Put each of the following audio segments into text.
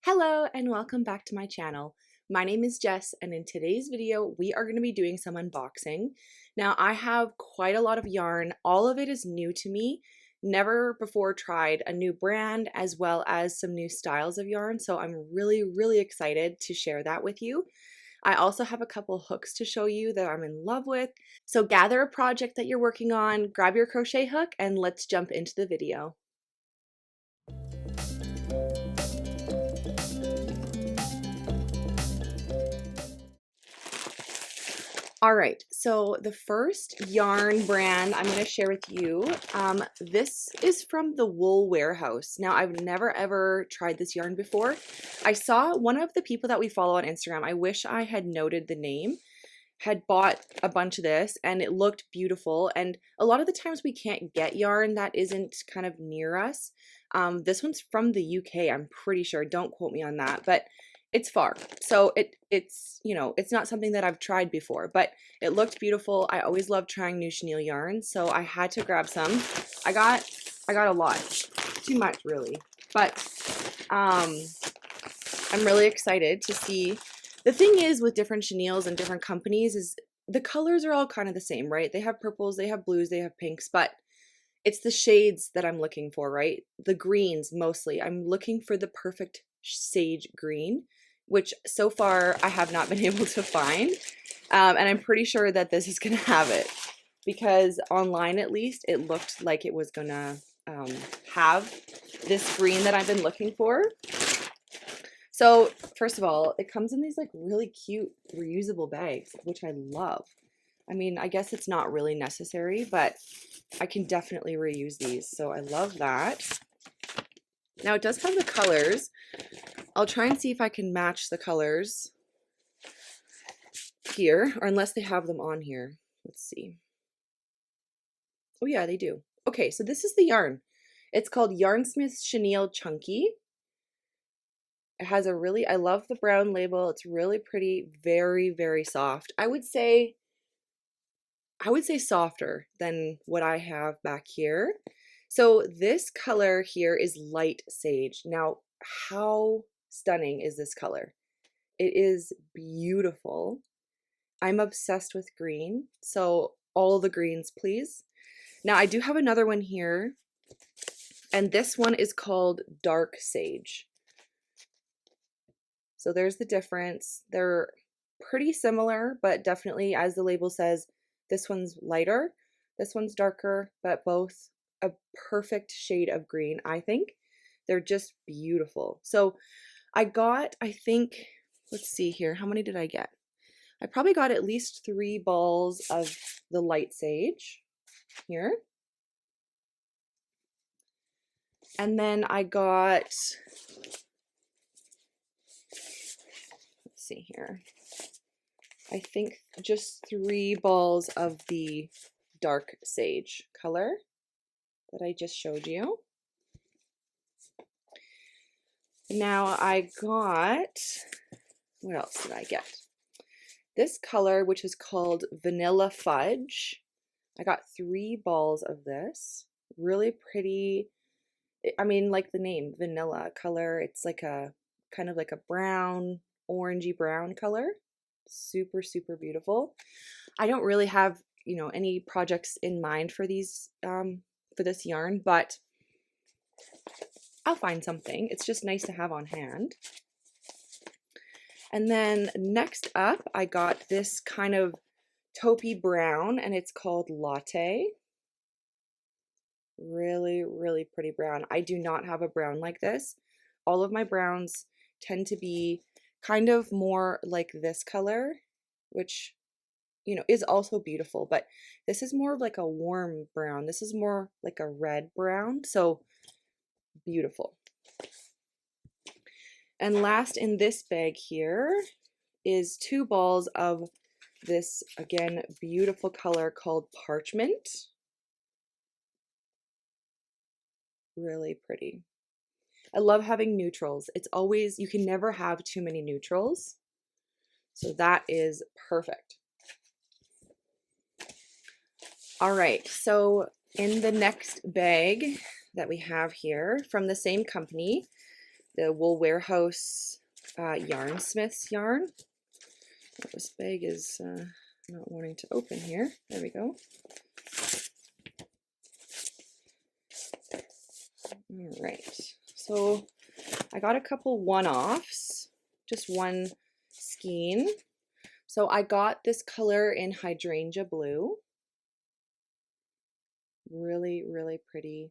Hello and welcome back to my channel. My name is Jess and in today's video we are going to be doing some unboxing. Now I have quite a lot of yarn. All of it is new to me. Never before tried a new brand as well as some new styles of yarn, so I'm really excited to share that with you. I also have a couple hooks to show you that I'm in love with. So gather a project that you're working on, grab your crochet hook, and let's jump into the video. All right, so the first yarn brand I'm going to share with you, this is from the Wool Warehouse. Now, I've never ever tried this yarn before. I saw one of the people that we follow on Instagram, I wish I had noted the name, had bought a bunch of this and it looked beautiful. And a lot of the times we can't get yarn that isn't kind of near us. This one's from the UK, I'm pretty sure. Don't quote me on that, but it's far. So it's, you know, it's not something that I've tried before, but it looked beautiful. I always love trying new chenille yarn, so I had to grab some. I got a lot. Too much really. But I'm really excited to see. The thing is with different chenilles and different companies is the colors are all kind of the same, right? They have purples, they have blues, they have pinks, but it's the shades that I'm looking for, right? The greens mostly. I'm looking for the perfect sage green, which so far I have not been able to find. And I'm pretty sure that this is going to have it because online at least it looked like it was going to have this green that I've been looking for. So first of all, it comes in these like really cute reusable bags, which I love. I mean, I guess it's not really necessary, but I can definitely reuse these, so I love that. Now it does have the colors. I'll try and see if I can match the colors here, or unless they have them on here. Let's see. Oh yeah, they do. Okay, so this is the yarn. It's called Yarnsmith's Chenille Chunky. It has a really, I love the brown label. It's really pretty, very soft. I would say softer than what I have back here. So this color here is light sage. Now, how stunning is this color? It is beautiful. I'm obsessed with green, so all the greens, please. Now, I do have another one here, and this one is called Dark Sage. So there's the difference. They're pretty similar, but definitely, as the label says, this one's lighter, this one's darker, but both a perfect shade of green, I think. They're just beautiful. So I got, I think, let's see here, how many did I get? I probably got at least 3 balls of the light sage here. And then I got, let's see here, I think just 3 balls of the dark sage color that I just showed you. Now I got, what else did I get? This color, which is called Vanilla Fudge. I got 3 balls of this. Really pretty. I mean, like the name, vanilla color. It's like a kind of like a brown, orangey brown color. Super beautiful. I don't really have, you know, any projects in mind for these for this yarn, but I'll find something. It's just nice to have on hand. And then next up, I got this kind of taupey brown, and it's called Latte. Really pretty brown. I do not have a brown like this. All of my browns tend to be kind of more like this color, which, you know, is also beautiful, but this is more of like a warm brown. This is more like a red brown, so beautiful. And last in this bag here is 2 balls of this, again, beautiful color called Parchment. Really pretty. I love having neutrals. It's always, you can never have too many neutrals. So that is perfect. All right, so in the next bag that we have here from the same company, the Wool Warehouse Yarnsmiths yarn. This bag is not wanting to open here. There we go. All right, so I got a couple one-offs, just one skein. So I got this color in Hydrangea Blue. Really, really pretty.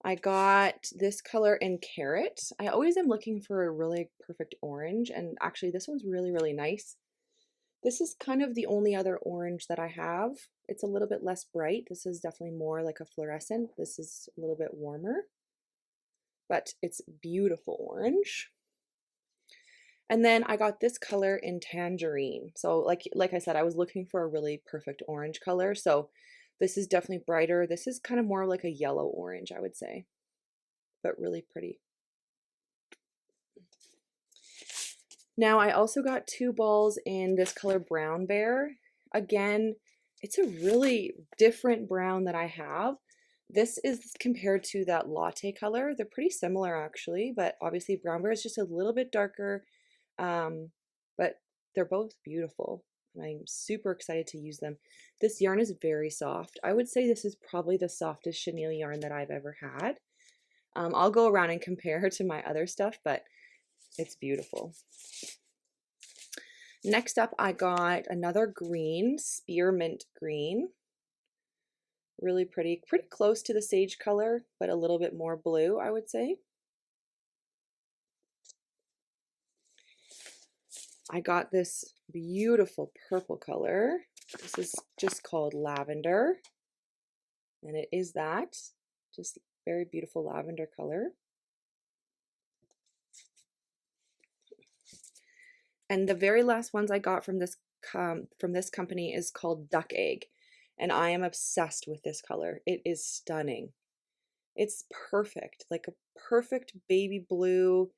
I got this color in Carrot. I always am looking for a really perfect orange, and actually this one's really, really nice. This is kind of the only other orange that I have. It's a little bit less bright. This is definitely more like a fluorescent. This is a little bit warmer, but it's beautiful orange. And then I got this color in Tangerine. So like I said, I was looking for a really perfect orange color. So this is definitely brighter. This is kind of more like a yellow orange, I would say, but really pretty. Now I also got 2 balls in this color Brown Bear. Again, it's a really different brown that I have. This is compared to that latte color. They're pretty similar actually, but obviously Brown Bear is just a little bit darker, but they're both beautiful. I'm super excited to use them. This yarn is very soft. I would say this is probably the softest chenille yarn that I've ever had. I'll go around and compare to my other stuff, but it's beautiful. Next up, I got another green, spearmint green. Really pretty close to the sage color, but a little bit more blue, I would say. I got this beautiful purple color. This is just called Lavender, and it is that, just very beautiful lavender color. And the very last ones I got from this company is called Duck Egg, and I am obsessed with this color. It is stunning. It's perfect, like a perfect baby blue,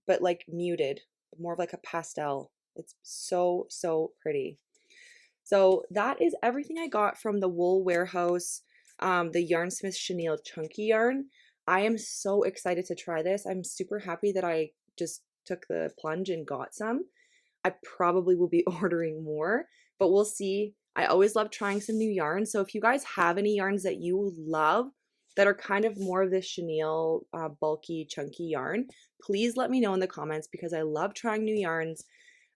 but like muted, more of like a pastel. It's so, so pretty. So that is everything I got from the Wool Warehouse, the Yarnsmith Chenille Chunky Yarn. I am so excited to try this. I'm super happy that I just took the plunge and got some. I probably will be ordering more, but we'll see. I always love trying some new yarns. So if you guys have any yarns that you love that are kind of more of this chenille, bulky, chunky yarn, please let me know in the comments because I love trying new yarns,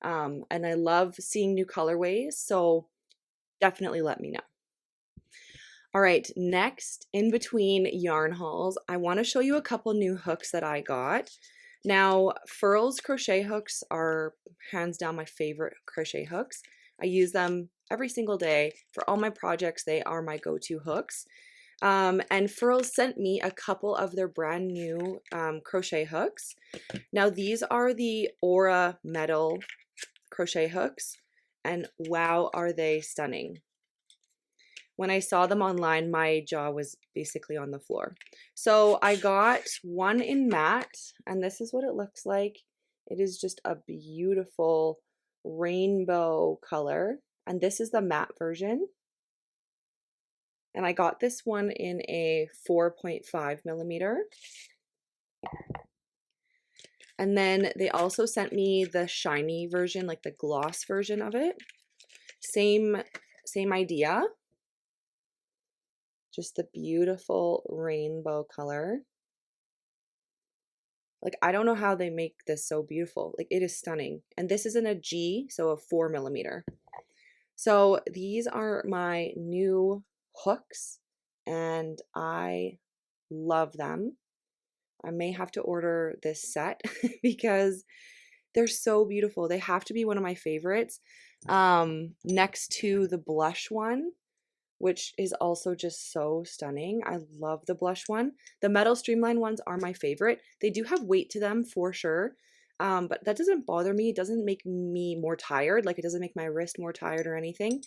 and I love seeing new colorways. So definitely let me know. All right, next, in between yarn hauls, I want to show you a couple new hooks that I got. Now, Furls crochet hooks are hands down my favorite crochet hooks. I use them every single day for all my projects. They are my go-to hooks. And Furls sent me a couple of their brand new crochet hooks. Now, these are the Aura Metal crochet hooks, and wow, are they stunning. When I saw them online, my jaw was basically on the floor. So I got one in matte, and this is what it looks like. It is just a beautiful rainbow color, and this is the matte version. And I got this one in a 4.5 millimeter. And then they also sent me the shiny version, like the gloss version of it. Same idea. Just the beautiful rainbow color. Like, I don't know how they make this so beautiful. Like, it is stunning. And this is in a G, so a 4 millimeter. So these are my new hooks, and I love them. I may have to order this set because they're so beautiful. They have to be one of my favorites, next to the blush one, which is also just so stunning. I love the blush one. The metal streamline ones are my favorite. They do have weight to them for sure, but that doesn't bother me. It doesn't make me more tired. Like, it doesn't make my wrist more tired or anything.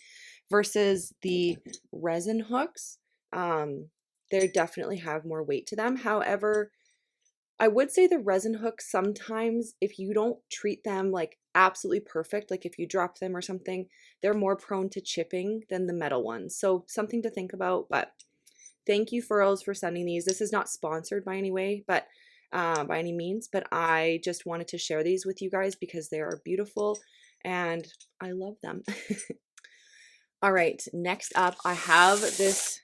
Versus the resin hooks, they definitely have more weight to them. However, I would say the resin hooks sometimes, if you don't treat them like absolutely perfect, like if you drop them or something, they're more prone to chipping than the metal ones. So something to think about, but thank you Furls for sending these. This is not sponsored by any way, but by any means, but I just wanted to share these with you guys because they are beautiful and I love them. All right, next up, I have this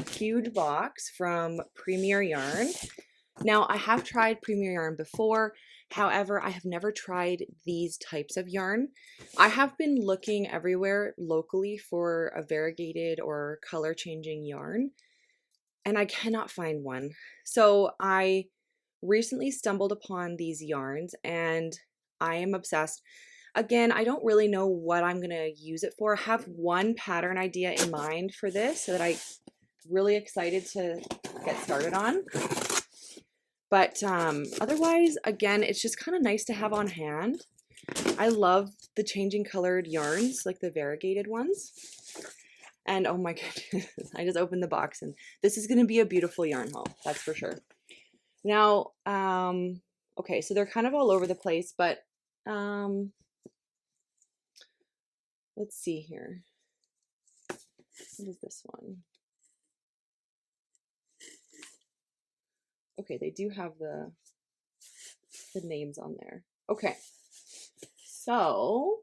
huge box from Premier Yarn. Now, I have tried Premier Yarn before. However, I have never tried these types of yarn. I have been looking everywhere locally for a variegated or color changing yarn, and I cannot find one. So I recently stumbled upon these yarns and I am obsessed. Again, I don't really know what I'm going to use it for. I have one pattern idea in mind for this that I'm really excited to get started on. But otherwise, again, it's just kind of nice to have on hand. I love the changing colored yarns, like the variegated ones. And oh my goodness, I just opened the box and this is going to be a beautiful yarn haul, that's for sure. Now, okay, so they're kind of all over the place, but let's see here. What is this one? Okay, they do have the names on there. Okay, so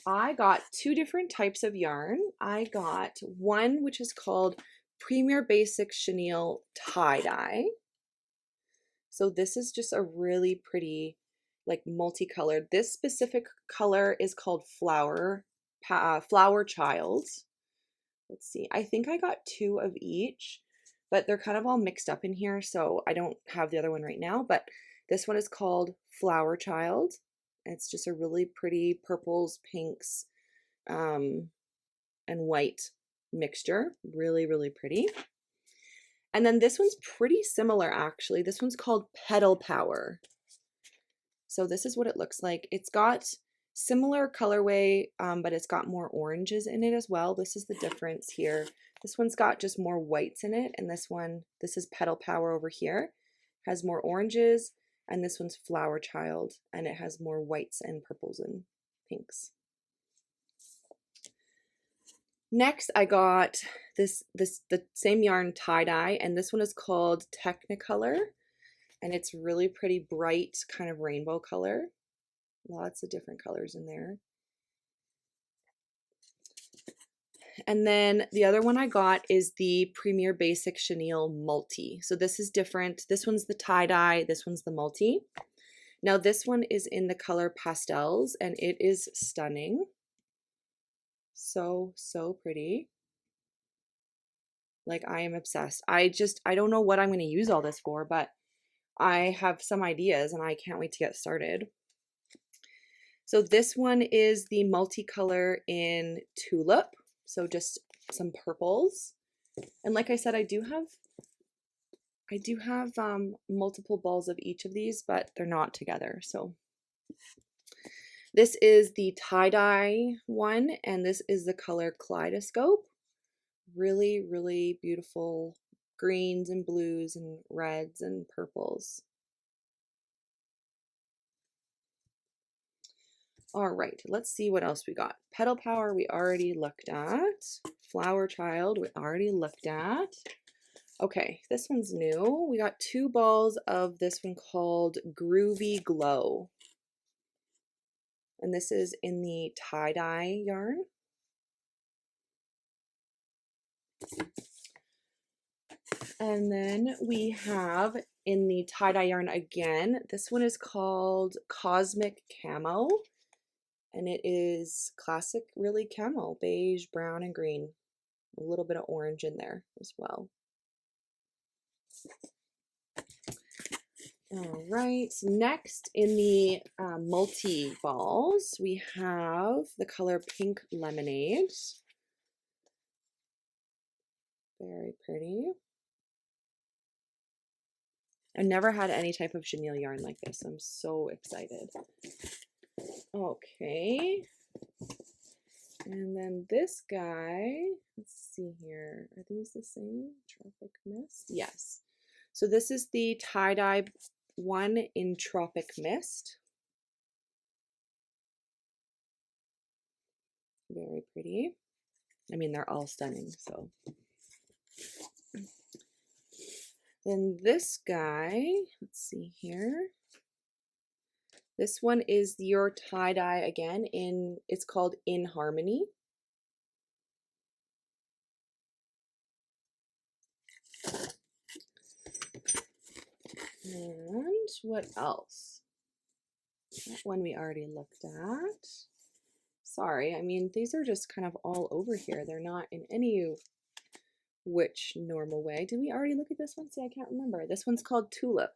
I got two different types of yarn. I got one which is called Premier Basic Chenille Tie-Dye. So this is just a really pretty, like multicolored. This specific color is called Flower Child. Let's see. I think I got two of each, but they're kind of all mixed up in here, so I don't have the other one right now. But this one is called Flower Child. It's just a really pretty purples, pinks, and white mixture. Really, really pretty. And then this one's pretty similar, actually. This one's called Petal Power. So this is what it looks like. It's got similar colorway, but it's got more oranges in it as well. This is the difference here. This one's got just more whites in it, and this is Petal Power over here, has more oranges, and this one's Flower Child, and it has more whites and purples and pinks. Next, I got the same yarn tie-dye, and this one is called Technicolor, and it's really pretty bright kind of rainbow color. Lots of different colors in there. And then the other one I got is the Premier Basic Chenille Multi. So this is different. This one's the tie-dye, this one's the multi. Now this one is in the color Pastels, and it is stunning. So, so pretty. Like, I am obsessed. I don't know what I'm going to use all this for, but I have some ideas and I can't wait to get started. So this one is the multicolor in Tulip. So just some purples. And like I said, I do have multiple balls of each of these, but they're not together. So this is the tie-dye one, and this is the color Kaleidoscope. Really, really beautiful greens and blues and reds and purples. All right, let's see what else we got. Petal Power we already looked at. Flower Child we already looked at. Okay, this one's new. We got two balls of this one called Groovy Glow. And this is in the tie-dye yarn. And then we have in the tie-dye yarn again, this one is called Cosmic Camo. And it is classic, really camo, beige, brown, and green. A little bit of orange in there as well. All right, next in the multi balls, we have the color Pink Lemonade. Very pretty. I've never had any type of chenille yarn like this. I'm so excited. Okay. And then this guy, let's see here. Are these the same? Tropic Mist? Yes. So this is the tie-dye one in Tropic Mist. Very pretty. I mean, they're all stunning, so. Then this guy, let's see here. This one is your tie-dye again it's called In Harmony. And what else? That one we already looked at. Sorry, I mean, these are just kind of all over here. They're not in any which normal way. Did we already look at this one? See, I can't remember. This one's called Tulip.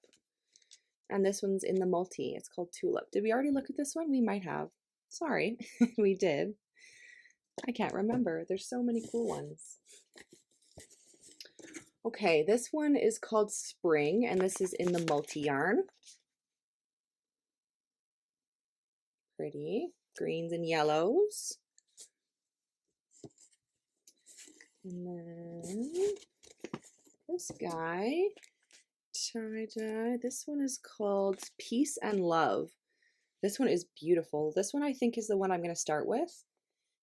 And this one's in the multi. It's called Tulip. Did we already look at this one? We might have. Sorry, we did. I can't remember. There's so many cool ones. Okay, this one is called Spring, and this is in the multi yarn. Pretty. Greens and yellows. And then this guy, tie-dye. This one is called Peace and Love. This one is beautiful. This one I think is the one I'm going to start with.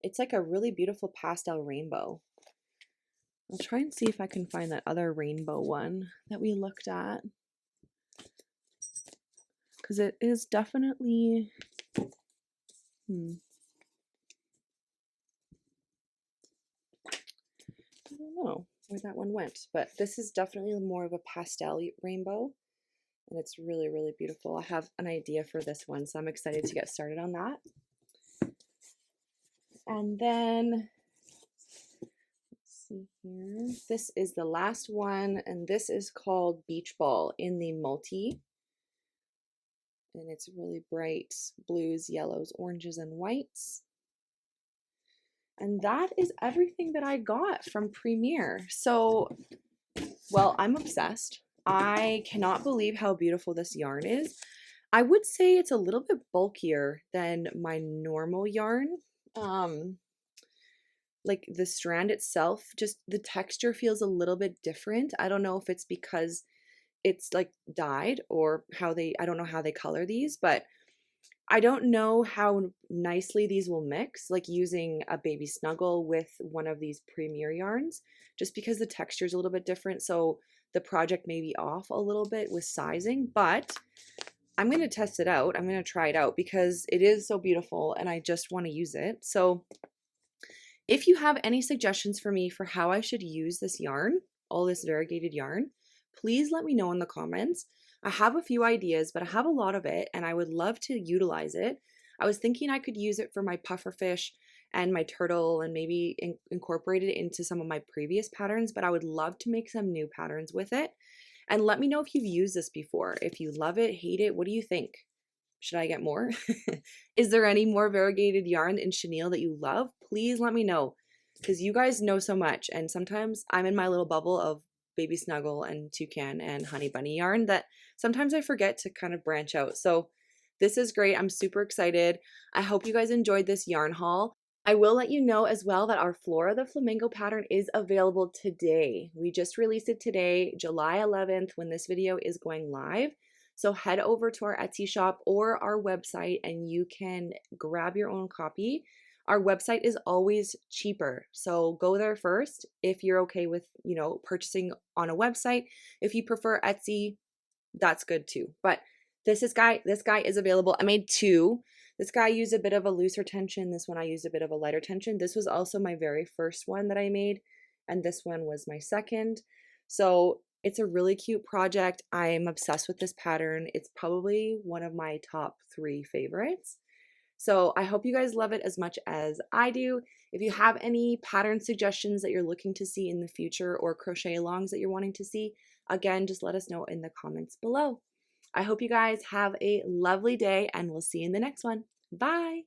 It's like a really beautiful pastel rainbow. I'll try and see if I can find that other rainbow one that we looked at. Because it is definitely... I don't know where that one went, but this is definitely more of a pastel rainbow, and it's really, really beautiful. I have an idea for this one, so I'm excited to get started on that. And then, let's see here, this is the last one, and this is called Beach Ball in the multi, and it's really bright blues, yellows, oranges, and whites. And that is everything that I got from Premier. So, well, I'm obsessed. I cannot believe how beautiful this yarn is. I would say it's a little bit bulkier than my normal yarn. Like the strand itself, just the texture feels a little bit different. I don't know if it's because it's like dyed or I don't know how they color these, but I don't know how nicely these will mix, like using a baby snuggle with one of these Premier yarns, just because the texture is a little bit different. So the project may be off a little bit with sizing, but I'm going to test it out. I'm going to try it out because it is so beautiful and I just want to use it. So if you have any suggestions for me for how I should use this yarn, all this variegated yarn, please let me know in the comments. I have a few ideas, but I have a lot of it and I would love to utilize it. I was thinking I could use it for my pufferfish and my turtle and maybe incorporate it into some of my previous patterns, but I would love to make some new patterns with it. And let me know if you've used this before. If you love it, hate it, what do you think? Should I get more? Is there any more variegated yarn in chenille that you love? Please let me know because you guys know so much. And sometimes I'm in my little bubble of baby snuggle and toucan and honey bunny yarn that sometimes I forget to kind of branch out. So this is great. I'm super excited. I hope you guys enjoyed this yarn haul. I will let you know as well that our Flora the Flamingo pattern is available today. We just released it today, July 11th, when this video is going live. So head over to our Etsy shop or our website and you can grab your own copy. Our website is always cheaper. So go there first if you're okay with, purchasing on a website. If you prefer Etsy, that's good too. But this guy is available. I made two. This guy used a bit of a looser tension. This one I used a bit of a lighter tension. This was also my very first one that I made, and this one was my second. So it's a really cute project. I'm obsessed with this pattern. It's probably one of my top 3 favorites. So I hope you guys love it as much as I do. If you have any pattern suggestions that you're looking to see in the future or crochet alongs that you're wanting to see, again, just let us know in the comments below. I hope you guys have a lovely day and we'll see you in the next one. Bye.